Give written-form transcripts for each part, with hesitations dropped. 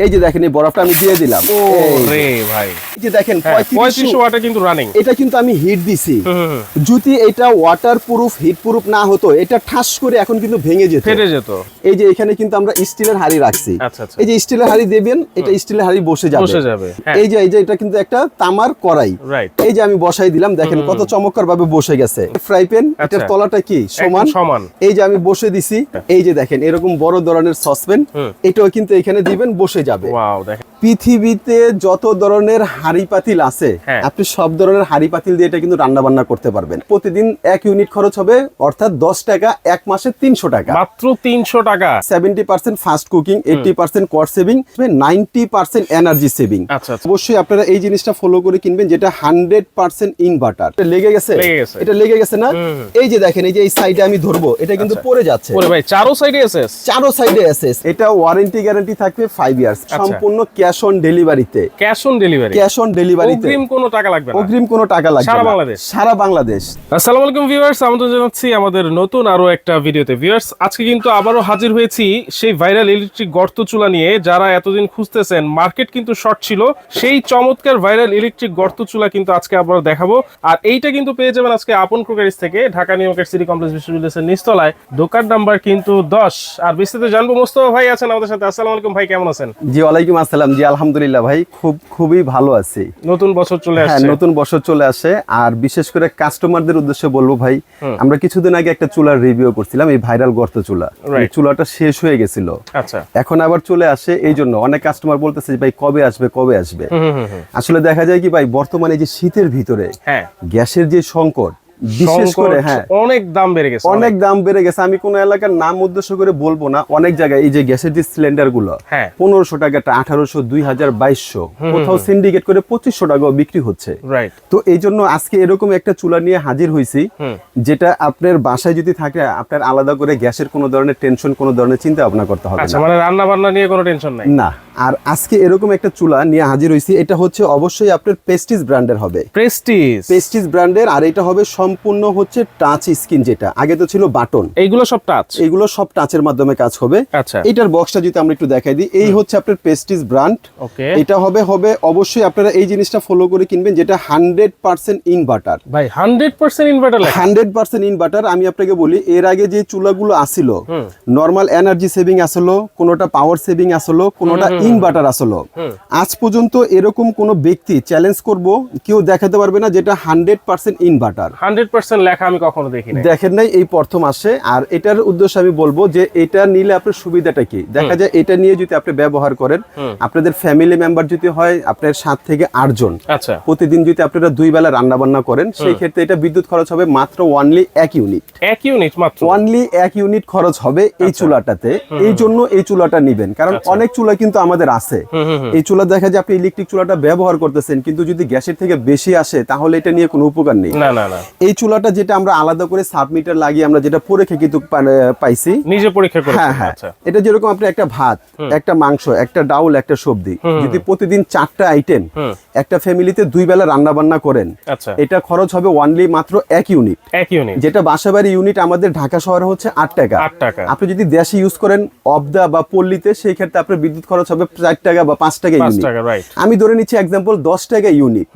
এই যে দেখেন এই বরফটা আমি দিয়ে দিলাম। ওরে ভাই, এই যে দেখেন 3500 ওয়াটে কিন্তু রানিং। এটা কিন্তু আমি হিট দিছি। যদি এটা ওয়াটার প্রুফ হিট প্রুফ না হতো, এটা ঠাস করে এখন কিন্তু ভেঙে যেত, ফেটে যেত। এই যে এখানে কিন্তু আমরা স্টিলের হাঁড়ি রাখছি। আচ্ছা আচ্ছা, এই যে স্টিলের হাঁড়ি দেবেন, এটা স্টিলের হাঁড়ি বসে যাবে। এই যে এটা কিন্তু একটা তামার কড়াই, রাইট। এই যে আমি বসাই দিলাম, দেখেন কত চমৎকার ভাবে বসে গেছে। ফ্রাই প্যান, এটার তলাটা কি সমান। এই যে আমি বসে দিছি, এই যে দেখেন এরকম বড় ধরনের সসপ্যান, এটাও কিন্তু এখানে দিবেন, বসে যাবে। ওয়াও, দেখেন পৃথিবীতে যত ধরনের হাঁড়ি পাতিল আছে, আপনি সব ধরনের হাঁড়ি পাতিল দিয়ে এটা কিন্তু রান্না বান্না করতে পারবেন। প্রতিদিন 1 ইউনিট খরচ হবে, অর্থাৎ 10 টাকা, এক মাসে 300 টাকা, মাত্র 300 টাকা। 70% fast cooking, 80% cost saving, 90% energy saving. আচ্ছা, অবশ্যই আপনারা এই জিনিসটা ফলো করে কিনবেন, যেটা 100% ইনভার্টার। লেগে গেছে, এটা লেগে গেছে না? এই যে দেখেন, এই যে এই সাইডে আমি ধরবো, এটা কিন্তু পড়ে যাচ্ছে। ওরে ভাই, চারো সাইডে এসএস, চারো সাইডে এসএস। এটা ওয়ারেন্টি গ্যারান্টি থাকবে 5 ইয়ার্স, সম্পূর্ণ ক্যাশ অন ডেলিভারিতে। Cash on delivery, cash on ডেলিভারিতে, অগ্রিম কোনো টাকা লাগবে না। অগ্রিম কোনো টাকা লাগবে না, সারা বাংলাদেশ, সারা বাংলাদেশ। আসসালামু আলাইকুম ভিউয়ার্স, আমন্ত্রণ জানাচ্ছি আমাদের নতুন আরো একটা ভিডিওতে। ভিউয়ার্স, আজকে কিন্তু আবারো হাজির হয়েছি সেই ভাইরাল ইলেকট্রিক গর্ত চুলা নিয়ে। যারা এতদিন খুঁজতেছেন, মার্কেট কিন্তু শর্ট ছিল, সেই চমৎকার ভাইরাল ইলেকট্রিক গর্ত চুলা কিন্তু আজকে আবার দেখাবো। আর এইটা কিন্তু পেয়ে যাবেন আজকে আপন ক্রোকারিজ থেকে, Dhaka New market city complex বিশ্ববিদ্যালয়ের নিচতলায়, দোকান নাম্বার কিন্তু 10। আর বিস্তারিত জানবো, মোস্তফা ভাই আছেন আমাদের সাথে। আসসালামু আলাইকুম ভাই, কেমন আছেন? জি ওয়ালাইকুম আসসালাম। জি আলহামদুলিল্লাহ ভাই, খুবই ভালো আছি। নতুন বছর চলে আসছে। হ্যাঁ, নতুন বছর চলে আসে। আর বিশেষ করে কাস্টমারদের উদ্দেশ্যে বলবো ভাই, আমরা কিছুদিন আগে একটা চুলার রিভিউ করছিলাম, এই ভাইরাল গর্ত চুলা। এই চুলাটা শেষ হয়ে গেছিল, আচ্ছা, এখন আবার চলে আসে। এই জন্য অনেক কাস্টমার বলতেছে ভাই কবে আসবে, কবে আসবে। আসলে দেখা যায় কি ভাই, বর্তমানে যে শীতের ভিতরে গ্যাসের যে সংকট, বিশেষ করে অনেক দাম বেড়ে গেছে, অনেক দাম বেড়ে গেছে। আমি কোন এলাকার নাম উদ্দেশ্য করে বলবো না, অনেক জায়গায় এই যে গ্যাসের যে সিলিন্ডার গুলো 1500 টাকাটা 1800, 2000, 2200, কোথাও সিন্ডিকেট করে 2500 টাকাও বিক্রি হচ্ছে। তো এই জন্য আজকে এরকম একটা চুলা নিয়ে হাজির হয়েছি, যেটা আপনার বাসায় যদি থাকে, আপনার আলাদা করে গ্যাসের কোনো ধরনের টেনশন, কোনো ধরনের চিন্তা ভাবনা করতে হবে না। মানে রান্না বান্না নিয়ে কোনো টেনশন নাই না। আর আজকে এরকম একটা চুলা নিয়ে হাজির হয়েছি, এটা হচ্ছে অবশ্যই আপনার প্রেস্টিজ ব্র্যান্ডের হবে। প্রেস্টিজ ব্র্যান্ডের। আর এটা হবে সম্পূর্ণ হচ্ছে টাচ স্ক্রিন, যেটা আগে তো ছিল বাটন, এইগুলো সব টাচ, এইগুলো সব টাচের মাধ্যমে কাজ হবে। আচ্ছা, এটার বক্সটা যদি আমরা একটু দেখাই দিই, এই হচ্ছে আপনার প্রেস্টিজ ব্র্যান্ড। ওকে, এটা হবে অবশ্যই আপনারা এই জিনিসটা ফলো করে কিনবেন, যেটা 100% ইনভার্টার। ভাই 100% ইনভার্টার, 100% ইনভার্টার। আমি আপনাকে বলি, এর আগে যে চুলাগুলো আসিল, নরমাল এনার্জি সেভিং আসলো, কোনোটা পাওয়ার সেভিং আসলো, কোনোটা ইনভার্টার আসলো, আজ পর্যন্ত এরকম কোন ব্যক্তি চ্যালেঞ্জ করব কেউ দেখাতে পারবে না যেটা 100% ইনভার্টার। 100% লেখা আমি কখনো দেখিনি, দেখেন নাই, এই প্রথম আসে। আর এটার উদ্দেশ্য আমি বলবো যে এটা নিলে আপনার সুবিধাটা কি, দেখা যায় এটা নিয়ে যদি আপনি ব্যবহার করেন, আপনাদের ফ্যামিলি মেম্বার যদি হয় আপনার 7 থেকে 8 জন, আচ্ছা, প্রতিদিন যদি আপনারা 2 বেলা রান্না বান্না করেন, সেই ক্ষেত্রে এটা বিদ্যুৎ খরচ হবে মাত্র অনলি 1 ইউনিট, মাত্র অনলি 1 ইউনিট খরচ হবে এই চুলাটাতে। এই জন্য এই চুলাটা নিবেন, কারণ অনেক চুলা কিন্তু আমাদের আছে। এই চুলা দেখা যায় আপনি ইলেকট্রিক চুলাটা ব্যবহার করতেছেন, কিন্তু যদি গ্যাসের থেকে বেশি আসে, তাহলে এটা নিয়ে কোনো উপকার নেই। এই চুলাটা যেটা আমরা আলাদা করে সাবমিটার লাগিয়ে আমরা যেটা পরীক্ষা কিন্তু পাইছি, নিজে পরীক্ষা করে। হ্যাঁ, এটা যেরকম আপনি একটা ভাত, একটা মাংস, একটা ডাউল, একটা সবজি, যদি প্রতিদিন 4টা আইটেম একটা ফ্যামিলিতে 2 বেলা রান্না বান্না করেন, এটা খরচ হবে অনলি মাত্র 1 ইউনিট, যেটা বাসাবাড়ি ইউনিট আমাদের ঢাকা শহরে হচ্ছে 8 টাকা। আপনি যদি দেশে ইউজ করেন, অবদা বা পল্লীতে, সেই ক্ষেত্রে আপনার বিদ্যুৎ খরচ হবে 4 টাকা বা 5 টাকা ইউনিট। আমি ধরে নিচ্ছি এক্সাম্পল 10 টাকা ইউনিট।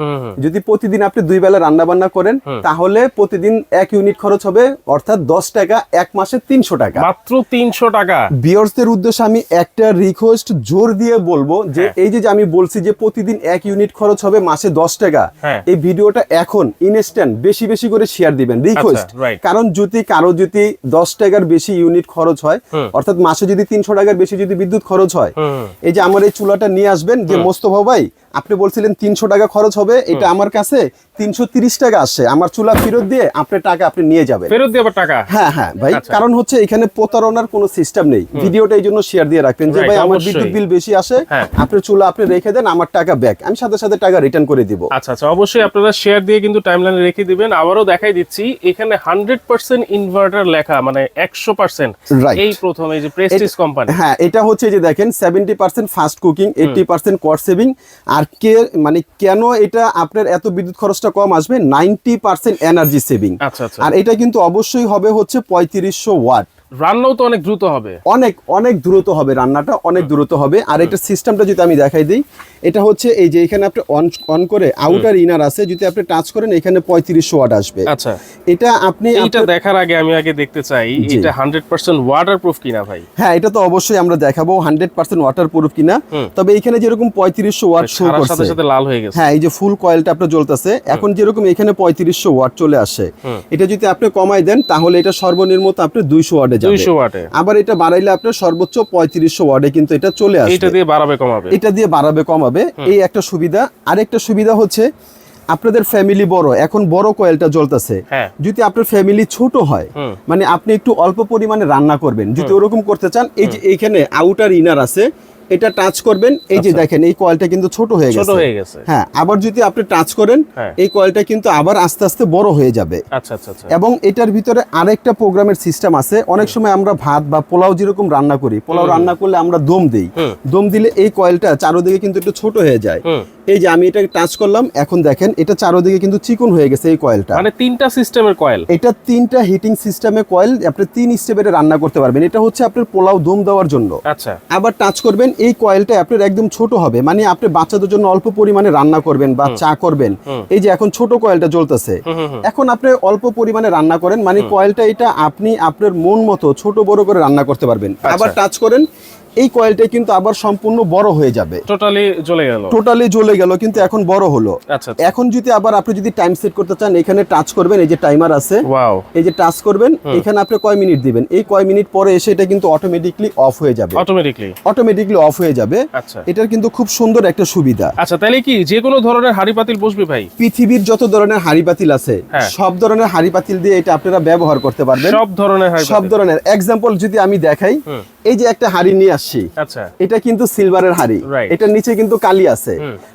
যদি প্রতিদিন আপনি 2 বেলা রান্না বান্না করেন, তাহলে প্রতিদিন 1 ইউনিট খরচ হবে, অর্থাৎ 10 টাকা, এক মাসে 300 টাকা, মাত্র 300 টাকা। ভিউয়ার্সদের উদ্দেশ্যে আমি একটা রিকোয়েস্ট জোর দিয়ে বলবো যে এই যে আমি বলছি যে প্রতিদিন 1 ইউনিট খরচ হবে, মাসে 10 টাকা, এই ভিডিওটা এখন ইনস্ট্যান্ট বেশি বেশি করে শেয়ার দিবেন, রিকোয়েস্ট। কারণ যদি কারো যদি 10 টাকার বেশি ইউনিট খরচ হয়, অর্থাৎ মাসে যদি 300 টাকার বেশি যদি বিদ্যুৎ খরচ হয়, এই যে আমার এই চুলাটা নিয়ে আসবেন, যে মোস্তফা ভাই আপনি বলছিলেন 300 টাকা খরচ হবে, এটা আমার কাছে 330 টাকা আসে, আমার চুলা ফেরত দিয়ে আপনার টাকা আপনি নিয়ে যাবেন, ফেরত দিয়ে টাকা। হ্যাঁ ভাই, কারণ হচ্ছে এখানে প্রতারণার কোনো সিস্টেম নেই। ভিডিওটা এই জন্য শেয়ার দিয়ে রাখবেন যে ভাই আমার বিদ্যুৎ বিল বেশি আসে, আপনার চুলা আপনি রেখে দেন, আমার টাকা ব্যাক, আমি সাথে সাথে টাকা রিটার্ন করে দিব। আচ্ছা, অবশ্যই আপনারা শেয়ার দিয়ে কিন্তু টাইমলাইনে রেখে দিবেন। আবারও দেখাই দিচ্ছি, এখানে 100% ইনভার্টার লেখা, মানে 100%। এই প্রথম এই যে প্রেস্টিজ কোম্পানি, হ্যাঁ, এটা হচ্ছে যে দেখেন 70% ফাস্ট কুকিং, 80% কস্ট সেভিং। আর কেন এটা আপনার এত বিদ্যুৎ খরচটা কম আসবে, 90% এনার্জি সেভিং। আর এটা কিন্তু অবশ্যই হবে হচ্ছে 3500 ওয়াট। রান্নাও তো অনেক দ্রুত হবে। অনেক অনেক দ্রুত হবে রান্নাটা, অনেক দ্রুত হবে। আর এটা সিস্টেমটা যদি আমি দেখাই দিই, এটা হচ্ছে এই যে এখানে আপনি অন করে আউটার ইনার আছে, যদি আপনি টাচ করেন এখানে 3500 ওয়াট আসবে। আচ্ছা, এটা আপনি এইটা দেখার আগে আমি আগে দেখতে চাই এটা 100% ওয়াটারপ্রুফ কিনা ভাই। হ্যাঁ, এটা তো অবশ্যই আমরা দেখাবো 100% ওয়াটারপ্রুফ কিনা। তবে এখানে যেরকম 3500 ওয়াট শো করছে, সাথে সাথে লাল হয়ে গেছে। হ্যাঁ, এই যে ফুল কয়েলটা আপনার জ্বলতেছে, এখন যেরকম এখানে 3500 ওয়াট চলে আসে, এটা যদি আপনি কমাই দেন তাহলে এটা সর্বনিম্ন আপনি 200 ওয়াটে যাবে। 200 ওয়াটে। আবার এটা বাড়াইলে আপনার সর্বোচ্চ 3500 ওয়াটে কিন্তু এটা চলে আসবে। এটা দিয়ে বাড়াবে কমাবে, এটা দিয়ে বাড়াবে কমাবে, এই একটা সুবিধা। আরেকটা সুবিধা হচ্ছে আপনাদের ফ্যামিলি বড়, এখন বড় কয়েলটা জ্বলতেছে, যদি আপনার ফ্যামিলি ছোট হয়, মানে আপনি একটু অল্প পরিমাণে রান্না করবেন, যদি ওরকম করতে চান, এই যে এইখানে আউটার ইনার আছে, এটা টাচ করবেন, এই যে দেখেন এই কয়েলটা কিন্তু ছোট হয়ে গেছে। হ্যাঁ, আবার যদি আপনি টাচ করেন এই কয়েলটা কিন্তু আবার আস্তে আস্তে বড় হয়ে যাবে। আচ্ছা আচ্ছা আচ্ছা। এবং এটার ভিতরে আরেকটা প্রোগ্রামের সিস্টেম আছে। অনেক সময় আমরা ভাত বা পোলাও যেরকম রান্না করি, পোলাও রান্না করলে আমরা দম দিই, দম দিলে এই কয়েলটা চারোদিকে কিন্তু একটু ছোট হয়ে যায়। এই যে আমি এটা টাচ করলাম, এখন দেখেন এটা চারোদিকে কিন্তু চিকন হয়ে গেছে এই কয়েলটা। মানে তিনটা সিস্টেমের কয়েল, এটা তিনটা হিটিং সিস্টেমে কয়েল, আপনি 3 স্টেপে রান্না করতে পারবেন। এটা হচ্ছে আপনার পোলাও দম দেওয়ার জন্য। আচ্ছা, আবার টাচ করবেন, এই কয়েলটা আপনার একদম ছোট হবে, মানে আপনি বাচ্চাদের জন্য অল্প পরিমাণে রান্না করবেন বা চা করবেন। এই যে এখন ছোট কয়েলটা জ্বলতেছে, এখন আপনি অল্প পরিমাণে রান্না করেন, মানে কয়েলটা এটা আপনি আপনার মন মতো ছোট বড় করে রান্না করতে পারবেন। আবার টাচ করেন, এই কয়েলটা কিন্তু আবার সম্পূর্ণ বড় হয়ে যাবে, টোটালি জ্বলে গেল, কিন্তু এখন বড় হলো। আচ্ছা, এখন যদি আবার আপনি যদি টাইম সেট করতে চান, এখানে টাচ করবেন, এই যে টাইমার আছে, ওয়াও, এই যে টাচ করবেন, এখানে আপনি কয় মিনিট দিবেন, এই কয় মিনিট পরে এসে এটা কিন্তু অটোমেটিকলি অফ হয়ে যাবে, অটোমেটিকলি অফ হয়ে যাবে। আচ্ছা, এটার কিন্তু খুব সুন্দর একটা সুবিধা। আচ্ছা, তাহলে কি যে কোনো ধরনের হাঁড়ি পাতিল বসবে ভাই? পৃথিবীর যত ধরনের হাঁড়ি পাতিল আছে, সব ধরনের হাঁড়ি পাতিল দিয়ে এটা আপনারা ব্যবহার করতে পারবেন। সব ধরনের এক্সাম্পল যদি আমি দেখাই, এই যে একটা হাঁড়ি নিয়ে আসছি, আচ্ছা, এটা কিন্তু সিলভারের হাঁড়ি, এটার নিচে কিন্তু কালি আছে,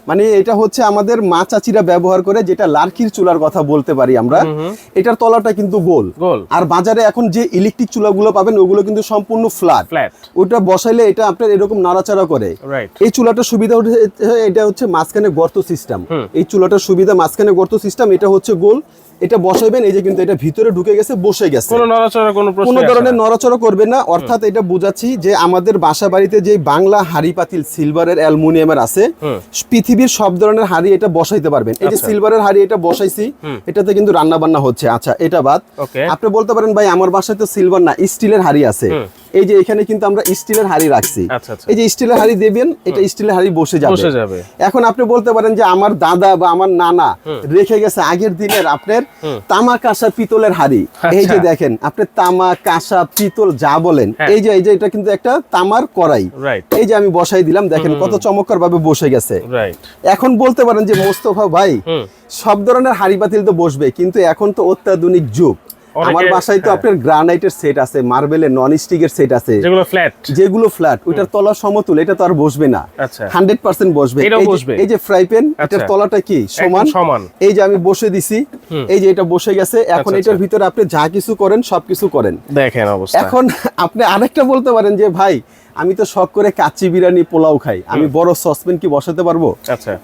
মানে এটা হচ্ছে আমাদের মা চাচিরা ব্যবহার করে, যেটা লার্কির চুলার কথা বলতে পারি আমরা। এটার তলাটা কিন্তু গোল, আর বাজারে এখন যে ইলেকট্রিক চুলাগুলো পাবেন ওগুলো কিন্তু সম্পূর্ণ ফ্ল্যাট। ওটা বসাইলে এটা আপনার এরকম নাড়াচাড়া করে। এই চুলাটার সুবিধা হচ্ছে এটা হচ্ছে মাঝখানে গর্ত সিস্টেম, এই চুলাটার সুবিধা মাঝখানে গর্ত সিস্টেম, এটা হচ্ছে গোল, এটা বসাইবেন, এই যে কিন্তু এটা ভিতরে ঢুকে গেছে, বসে গেছে, কোনো ধরনের নড়াচড়া করবে না। অর্থাৎ এটা বুঝাচ্ছি যে আমাদের বাসা বাড়িতে যে বাংলা হাঁড়ি পাতিল সিলভারের অ্যালুমিনিয়ামের আছে, পৃথিবীর সব ধরনের হাঁড়ি এটা বসাইতে পারবেন। এই যে সিলভারের হাঁড়ি এটা বসাইছি, এটাতে কিন্তু রান্না বান্না হচ্ছে। আচ্ছা, এটা বাদ, আপনি বলতে পারেন ভাই আমার বাসায় তো সিলভার না, স্টিলের হাঁড়ি আছে, এই যে এখানে কিন্তু আমরা স্টিলের হাঁড়ি রাখছি, এই যে স্টিলের হাঁড়ি দেবেন, এটা স্টিলের হাঁড়ি বসে যাবে। এখন আপনি বলতে পারেন যে আমার দাদা বা আমার নানা রেখে গেছে আগের দিনের আপনার তামা কাঁসা পিতলের হাঁড়ি, এই যে দেখেন আপনি তামা কাঁসা পিতল যা বলেন, এই যে এটা কিন্তু একটা তামার কড়াই, এই যে আমি বসাই দিলাম, দেখেন কত চমৎকার ভাবে বসে গেছে। এখন বলতে পারেন যে মোস্তফা ভাই সব ধরনের হাঁড়ি পাতিল তো বসবে, কিন্তু এখন তো অত্যাধুনিক যুগ, আমার বাসায় তো আপনার গ্রানাইটের সেট আছে, মার্বেলের নন স্টিকের সেট আছে, যেগুলো ফ্ল্যাট, ওইটার তলা সমতুল, এটা তো আর বসবে না, 100% বসবে। এই যে ফ্রাই প্যান, এটার তলাটা কি সমান, এই যে আমি বসে দিছি, এই যে এটা বসে গেছে। এখন এটার ভিতরে আপনি যা কিছু করেন সবকিছু করেন, দেখেন অবস্থা। এখন আপনি আরেকটা বলতে পারেন যে ভাই আমি তো শখ করে কাচ্চি বিরিয়ানি পোলাও খাই, আমি বড় সসপ্যান কি বসাতে পারবো?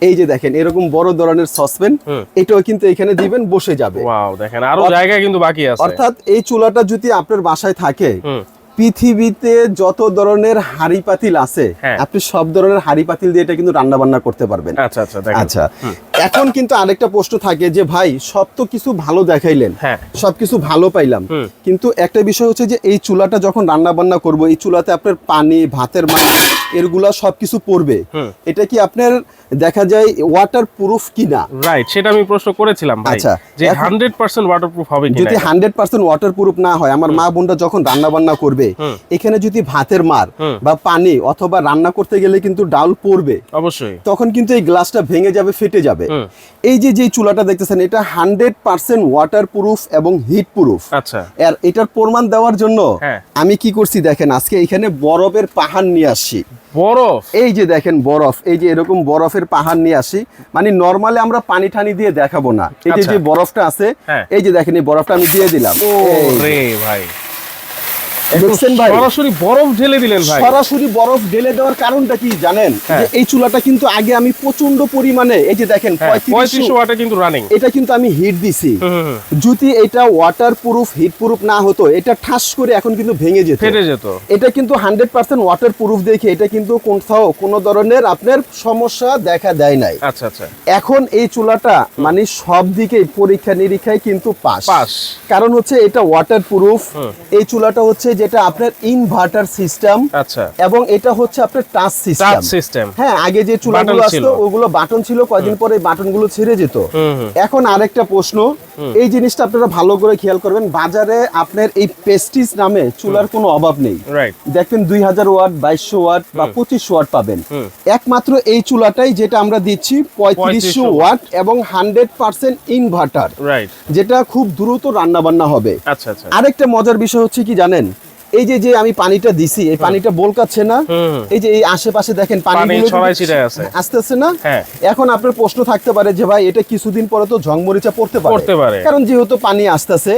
এই যে দেখেন এরকম বড় ধরনের সসপ্যান, এটাও কিন্তু এখানে দিবেন, বসে যাবে। ওয়াও, দেখেন আরো জায়গা কিন্তু বাকি আছে। অর্থাৎ এই চুলাটা যদি আপনার বাসায় থাকে, পৃথিবীতে যত ধরনের হাঁড়ি পাতিল আছে, আপনি সব ধরনের হাঁড়ি পাতিল দিয়ে এটা কিন্তু রান্না বান্না করতে পারবেন। আচ্ছা, এখন কিন্তু আরেকটা প্রশ্ন থাকে যে ভাই সব তো কিছু ভালো দেখাইলেন, সবকিছু ভালো পাইলাম, কিন্তু একটা বিষয় হচ্ছে যে এই চুলাটা যখন রান্না বান্না করব, এই চুলাতে আপনার পানি, ভাতের মাছ, এরগুলা সবকিছু পড়বে, এটা কি আপনার দেখা যায় ওয়াটার প্রুফ কিনা? রাইট, সেটা আমি প্রশ্ন করেছিলাম ভাই। আচ্ছা, যে 100% ওয়াটারপ্রুফ হবে কিনা? যদি 100% ওয়াটারপ্রুফ না হয়, আমার মা বোনরা যখন রান্না বান্না করবে, এখানে যদি ভাতের মার বা পানি অথবা রান্না করতে গেলে কিন্তু ডাল পড়বে অবশ্যই, তখন কিন্তু এই গ্লাসটা ভেঙে যাবে, ফেটে যাবে। এই যে চুলাটা দেখতেছেন, এটা 100% ওয়াটারপ্রুফ এবং হিট প্রুফ। আচ্ছা, আর এটার প্রমাণ দেওয়ার জন্য আমি কি করছি দেখেন, আজকে এখানে বরফের পাহাড় নিয়ে আসছি। বরফ, এই যে দেখেন বরফ, এই যে এরকম বরফের পাহাড় নিয়ে আসি, মানে নরমালি আমরা পানি ঠানি দিয়ে দেখাবো না, এই যে বরফটা আছে, এই যে দেখেন এই বরফটা আমি দিয়ে দিলাম। ভাই দেখছেন ভাই সরাসরি বরফ ঢেলে দিলেন ভাই। সরাসরি বরফ ঢেলে দেওয়ার কারণটা কি জানেন? যে এই চুলাটা কিন্তু আগে আমি প্রচন্ড পরিমাণে, এই যে দেখেন 3500 ওয়াটে কিন্তু রানিং, এটা কিন্তু আমি হিট দিছি। যদি এটা ওয়াটার প্রুফ হিট প্রুফ না হতো, এটা ঠাস করে এখন কিন্তু ভেঙে যেত, ফেটে যেত। এটা কিন্তু 100% ওয়াটার প্রুফ দেখে এটা কিন্তু কোথাও কোনো ধরনের আপনার সমস্যা দেখা দেয় নাই। আচ্ছা আচ্ছা। এখন এই চুলাটা মানে সব দিকে পরীক্ষা নিরীক্ষায় কিন্তু পাস। কারণ হচ্ছে এটা ওয়াটার প্রুফ, এই চুলাটা হচ্ছে যেটা আপনার ইনভার্টার সিস্টেম। আচ্ছা। এবং এটা হচ্ছে আপনার টাচ সিস্টেম। হ্যাঁ, আগে যে চুলাগুলো আসতো ওগুলো বাটন ছিল, কয়েকদিন পরে বাটনগুলো ছেড়ে যেত। এখন আরেকটা প্রশ্ন, এই জিনিসটা আপনারা ভালো করে খেয়াল করবেন, বাজারে আপনার এই প্রেস্টিজ নামে চুলার কোনো অভাব নেই। দেখবেন 2000 ওয়াট, 2200 ওয়াট বা 2500 ওয়াট পাবেন। একমাত্র এই চুলাটাই যেটা আমরা দিচ্ছি 3500 ওয়াট এবং 100% ইনভার্টার, যেটা খুব দ্রুত রান্না বান্না হবে। আচ্ছা আচ্ছা। আরেকটা মজার বিষয় হচ্ছে কি জানেন, এই যে যে আমি পানিটা দিছি, এই পানিটা বলকাচ্ছে না, এই যে এই আশেপাশে দেখেন পানিগুলো আস্তে আস্তে না। এখন আপনার প্রশ্ন থাকতে পারে যে ভাই এটা কিছুদিন পরে তো ঝংমরিচা পড়তে পারে, কারণ যেহেতু পানি আসতেছে।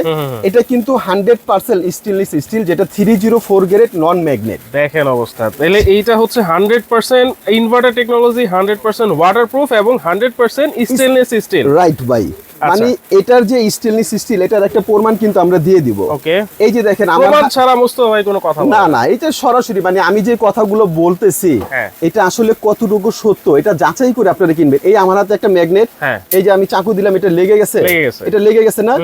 এটা কিন্তু 100% স্টেনলেস স্টিল, যেটা 304 গ্রেড নন ম্যাগনেট। দেখেন অবস্থা, তাহলে এইটা হচ্ছে 100% ইনভার্টার টেকনোলজি, 100% ওয়াটারপ্রুফ এবং 100% স্টেনলেস স্টিল। রাইট ভাই, মানে এটার যে স্টেনলেস স্টিল, এটার একটা প্রমাণ কিন্তু আমরা দিয়ে দিব। ওকে, এই যে দেখেন আমার প্রমাণ ছাড়া মুস্তাফা ভাই কোনো কথা না না, এটা সরাসরি মানে আমি যে কথাগুলো বলতেছি এটা আসলে কতটুকু সত্য এটা যাচাই করে আপনারা কিনবেন। এই আমার হাতে একটা ম্যাগনেট, এই যে আমি চাকু দিলাম, এটা লেগে গেছে, এটা লেগে গেছে না।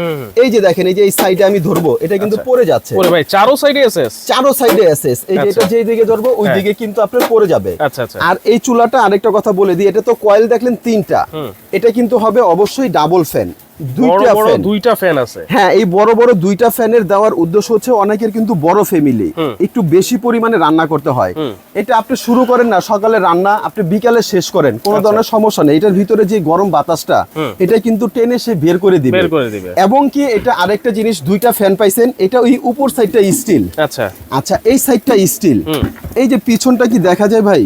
এই যে দেখেন, এই যে এই সাইডে আমি ধরবো, এটা কিন্তু পড়ে যাচ্ছে। ওরে ভাই, চারো সাইডে এসএস, চারো সাইডে এসএস। এই যে এটা যেই দিকে ধরবো ওই দিকে কিন্তু আপনার পড়ে যাবে। আচ্ছা আচ্ছা। আর এই চুলাটা আরেকটা কথা বলে দিই, এটা তো কয়েল দেখলেন 3টা, এটা কিন্তু হবে অবশ্যই ডাবল ফ্যান। দুইটা ফ্যান আছে। হ্যাঁ, এই বড় বড় 2টা ফ্যানের দেওয়ার উদ্দেশ্য হচ্ছে অনেকের কিন্তু বড় ফ্যামিলি, একটু বেশি পরিমাণে রান্না করতে হয়। এটা আপনি শুরু করেন না সকালে রান্না, আপনি বিকালে শেষ করেন, কোনো ধরনের সমস্যা নেই। এটার ভিতরে যে গরম বাতাসটা এটা কিন্তু টেনে সে বের করে দিবে। এবং কি এটা আরেকটা জিনিস, 2টা ফ্যান পাইছেন, এটা ওই উপর সাইডটা স্টিল। আচ্ছা আচ্ছা, এই সাইডটা স্টিল। এই যে পিছনটা কি দেখা যায় ভাই,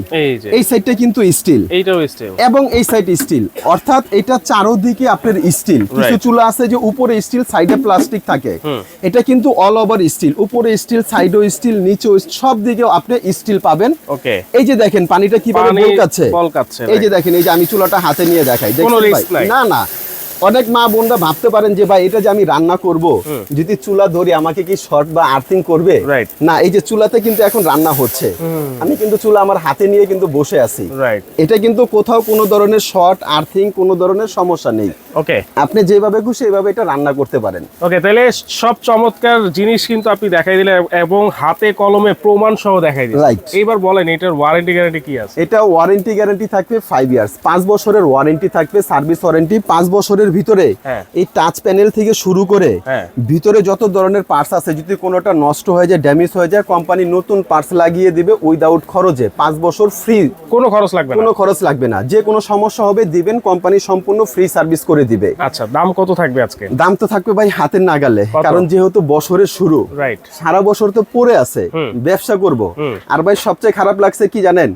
এই সাইডটা কিন্তু স্টিল, এইটাও স্টিল এবং এই সাইড স্টিল, অর্থাৎ এটা চারোদিকে আপনার স্টিল। কিছু চুলা আছে যে উপরে স্টিল, সাইডে প্লাস্টিক থাকে, এটা কিন্তু অল ওভার স্টিল, উপরে স্টিল, সাইডেও স্টিল, নিচেও সব দিকেও আপনি স্টিল পাবেন। ওকে, এই যে দেখেন পানিটা কিভাবে বলকাচ্ছে, এই যে দেখেন, এই যে আমি চুলাটা হাতে নিয়ে দেখাই, দেখেন না না। অনেক মা বোনরা ভাবতে পারেন যে ভাই এটা যে আমি রান্না করব, যদি চুলা ধরি আমাকে কি শর্ট বা আর্থিং করবে? না, এই যে চুলাতে কিন্তু এখন রান্না হচ্ছে, আমি কিন্তু চুলা আমার হাতে নিয়ে কিন্তু বসে আছি। এটা কিন্তু কোথাও কোনো ধরনের শর্ট আর্থিং কোনো ধরনের সমস্যা নেই। ওকে, আপনি যেভাবে খুশি এভাবে এটা রান্না করতে পারেন। ওকে, তাহলে সব চমৎকার জিনিস কিন্তু আপনি দেখাই দিলেন এবং হাতে কলমে প্রমাণ সহ দেখাই দিলেন। এইবার বলেন এটার ওয়ারেন্টি গ্যারান্টি কি আছে? এটা ওয়ারেন্টি গ্যারান্টি থাকবে 5 ইয়ার্স, 5 বছরের ওয়ারেন্টি থাকবে, সার্ভিস ওয়ারেন্টি 5 বছরের ভিতরে। এই টাচ প্যানেল থেকে শুরু করে ভিতরে যত ধরনের পার্টস আছে, যদি কোনোটা নষ্ট হয়ে যায়, ড্যামেজ হয়ে যায়, কোম্পানি নতুন পার্টস লাগিয়ে দিবে উইদাউট খরচে, 5 বছর ফ্রি, কোনো খরচ লাগবে না। যে কোনো সমস্যা হবে দিবেন, কোম্পানি সম্পূর্ণ ফ্রি সার্ভিস করে দিবে। আচ্ছা, দাম কত থাকবে আজকে? দাম তো থাকবে ভাই হাতের নাগালে, কারণ যেহেতু বছরের শুরু, সারা বছর তো পড়ে আছে, ব্যবসা করব। আর ভাই সবচেয়ে খারাপ লাগছে কি জানেন,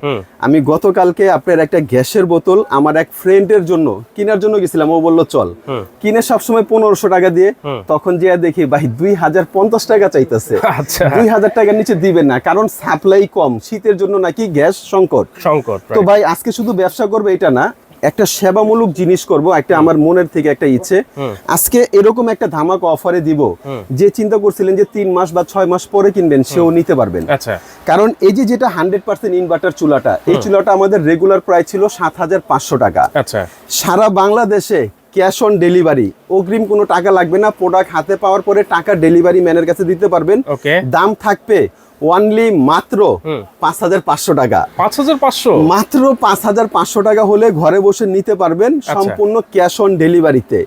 আমি গতকালকে আপনার একটা গ্যাসের বোতল আমার এক ফ্রেন্ডের জন্য কেনার জন্য গেছিলাম, ও বললো চল, কিনে সবসময় 1500 টাকা দিয়ে, তখন যে দেখি ভাই 2050 টাকা চাইতেছে। 2000 টাকার নিচে দিবেন না, কারণ সাপ্লাই কম, শীতের জন্য নাকি গ্যাস সংকট। তো ভাই আজকে শুধু ব্যবসা করবে এটা না, একটা সেবামূলক জিনিস করব, একটা আমার মনের থেকে একটা ইচ্ছে। আজকে এরকম একটা ধামাকা অফারে দিব, যে চিন্তা করছিলেন যে 3 মাস বা 6 মাস পরে কিনবেন সেও নিতে পারবেন। কারণ এই যে যেটা 100% ইনভার্টার চুলাটা, এই চুলাটা আমাদের রেগুলার প্রাইস ছিল 7500 টাকা। সারা বাংলাদেশে ক্যাশ অন ডেলিভারি, অগ্রিম কোনো টাকা লাগবে না, প্রোডাক্ট হাতে পাওয়ার পরে টাকা ডেলিভারি ম্যানের কাছে দিতে পারবেন। দাম থাকবে অনলি মাত্র 5500 টাকা। 5500 মাত্র 5500 টাকা হলে ঘরে বসে নিতে পারবেন, সম্পূর্ণ ক্যাশ অন ডেলিভারিতে।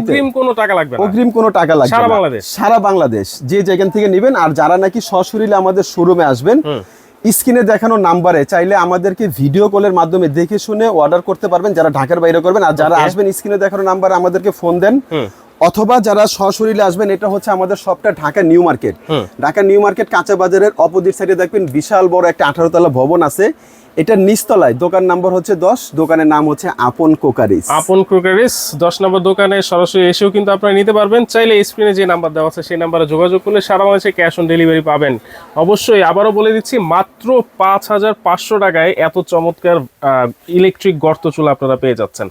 অগ্রিম কোনো টাকা লাগবে না, সারা বাংলাদেশ যে যেখান থেকে নেবেন। আর যারা নাকি সশরীরে আমাদের শোরুমে আসবেন, স্ক্রিনে দেখানো নাম্বারে চাইলে আমাদেরকে ভিডিও কলের মাধ্যমে দেখে শুনে অর্ডার করতে পারবেন, যারা ঢাকার বাইরে করবেন। আর যারা আসবেন স্ক্রিনে দেখানো নাম্বারে আমাদেরকে ফোন দেন, অথবা যারা সশরীরে আসবেন, এটা হচ্ছে আমাদের শপটা Dhaka New Market. Dhaka New Market কাঁচা বাজারের অপোজিট সাইডে দেখবেন বিশাল বড় একটা 18 তলা ভবন আছে। এটার নিচতলায় দোকান নাম্বার হচ্ছে 10, দোকানের নাম হচ্ছে আপন কোকারিস। আপন ক্রোকারিস 10 নম্বর দোকানে সরাসরি এসেও কিন্তু আপনারা নিতে পারবেন। চাইলে স্ক্রিনে যে নাম্বার দেওয়া আছে সেই নাম্বারে যোগাযোগ করলে সারা বাংলাদেশে ক্যাশ অন ডেলিভারি পাবেন। অবশ্যই আবারও বলে দিচ্ছি, মাত্র 5500 টাকায় এত চমৎকার ইলেকট্রিক গর্ত চুলা আপনারা পেয়ে যাচ্ছেন।